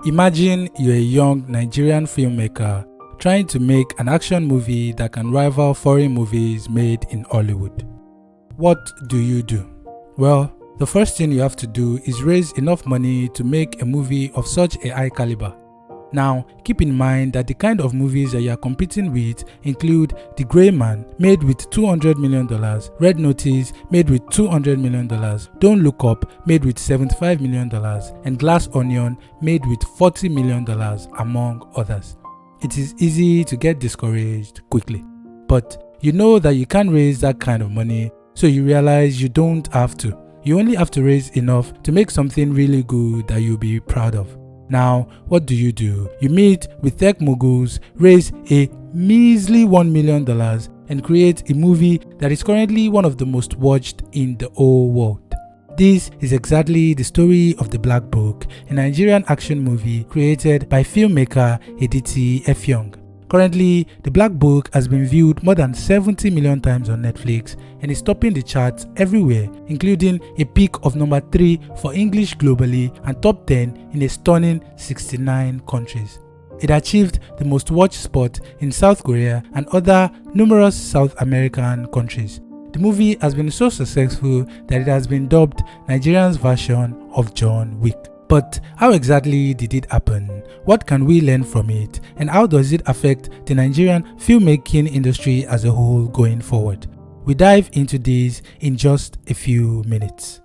Imagine you're a young Nigerian filmmaker trying to make an action movie that can rival foreign movies made in Hollywood. What do you do? Well, the first thing you have to do is raise enough money to make a movie of such a high caliber. Now, keep in mind that the kind of movies that you are competing with include The Grey Man, made with $200 million, Red Notice, made with $200 million, Don't Look Up, made with $75 million, and Glass Onion, made with $40 million, among others. It is easy to get discouraged quickly, but you know that you can't raise that kind of money, so you realize you don't have to. You only have to raise enough to make something really good that you'll be proud of. Now, what do? You meet with tech moguls, raise a measly $1 million, and create a movie that is currently one of the most watched in the whole world. This is exactly the story of The Black Book, a Nigerian action movie created by filmmaker Editi Efiong. Currently, The Black Book has been viewed more than 70 million times on Netflix and is topping the charts everywhere, including a peak of number 3 for English globally and top 10 in a stunning 69 countries. It achieved the most watched spot in South Korea and other numerous South American countries. The movie has been so successful that it has been dubbed Nigerian's version of John Wick. But how exactly did it happen? What can we learn from it? And how does it affect the Nigerian filmmaking industry as a whole going forward? We dive into this in just a few minutes.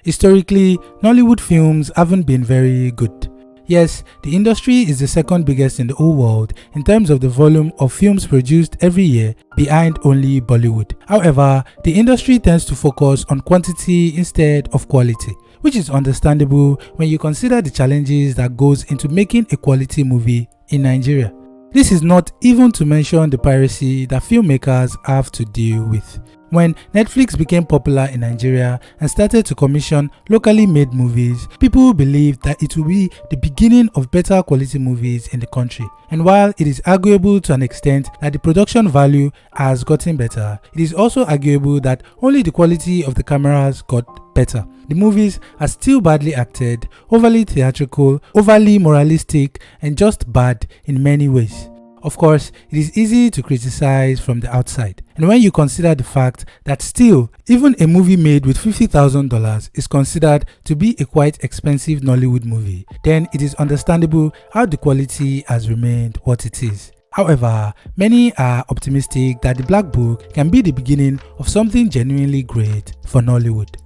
Historically, Nollywood films haven't been very good. Yes, the industry is the second biggest in the whole world in terms of the volume of films produced every year, behind only Bollywood. However, the industry tends to focus on quantity instead of quality, which is understandable when you consider the challenges that goes into making a quality movie in Nigeria. This is not even to mention the piracy that filmmakers have to deal with. When Netflix became popular in Nigeria and started to commission locally made movies, people believed that it would be the beginning of better quality movies in the country. And while it is arguable to an extent that the production value has gotten better, it is also arguable that only the quality of the cameras got better. The movies are still badly acted, overly theatrical, overly moralistic, and just bad in many ways. Of course, it is easy to criticize from the outside, and when you consider the fact that still, even a movie made with $50,000 is considered to be a quite expensive Nollywood movie, then it is understandable how the quality has remained what it is. However, many are optimistic that The Black Book can be the beginning of something genuinely great for Nollywood.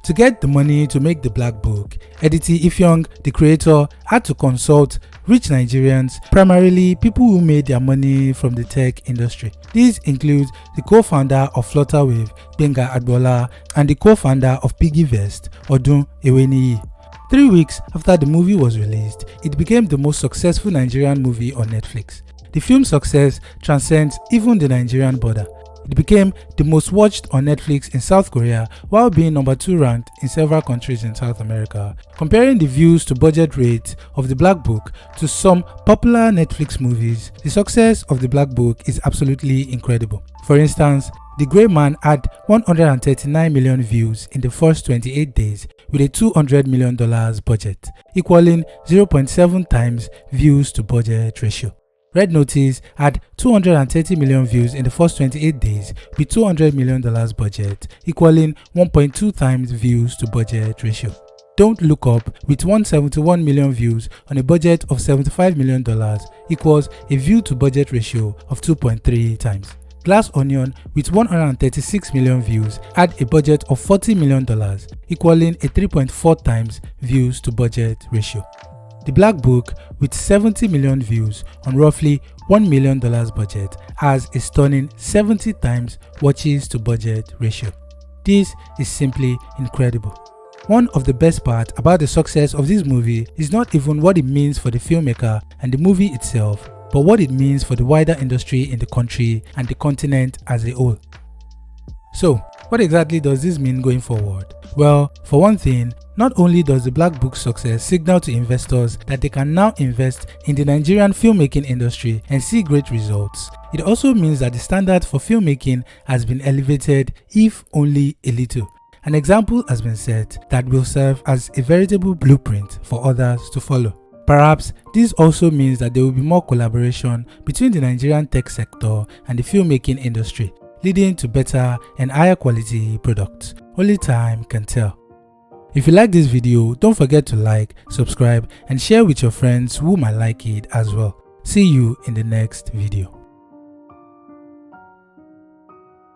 To get the money to make The Black Book, Editi Efiong, the creator, had to consult rich Nigerians, primarily people who made their money from the tech industry. These include the co-founder of Flutterwave, Benga Adbola, and the co-founder of Piggyvest, Odun Eweniyi. 3 weeks after the movie was released, it became the most successful Nigerian movie on Netflix. The film's success transcends even the Nigerian border. It became the most watched on Netflix in South Korea while being number 2 ranked in several countries in South America. Comparing the views to budget rate of The Black Book to some popular Netflix movies, the success of The Black Book is absolutely incredible. For instance, The Grey Man had 139 million views in the first 28 days with a $200 million budget, equaling 0.7 times views to budget ratio. Red Notice had 230 million views in the first 28 days with $200 million budget, equaling 1.2 times views to budget ratio. Don't Look Up with 171 million views on a budget of $75 million equals a view to budget ratio of 2.3 times. Glass Onion with 136 million views had a budget of $40 million, equaling a 3.4 times views to budget ratio. The Black Book, with 70 million views on roughly $1 million budget, has a stunning 70 times watches to budget ratio. This is simply incredible. One of the best parts about the success of this movie is not even what it means for the filmmaker and the movie itself, but what it means for the wider industry in the country and the continent as a whole. So, what exactly does this mean going forward? Well, for one thing, not only does The Black Book's success signal to investors that they can now invest in the Nigerian filmmaking industry and see great results, it also means that the standard for filmmaking has been elevated, if only a little. an example has been set that will serve as a veritable blueprint for others to follow. Perhaps this also means that there will be more collaboration between the Nigerian tech sector and the filmmaking industry, leading to better and higher quality products. Only time can tell. If you like this video, don't forget to like, subscribe, and share with your friends who might like it as well. See you in the next video.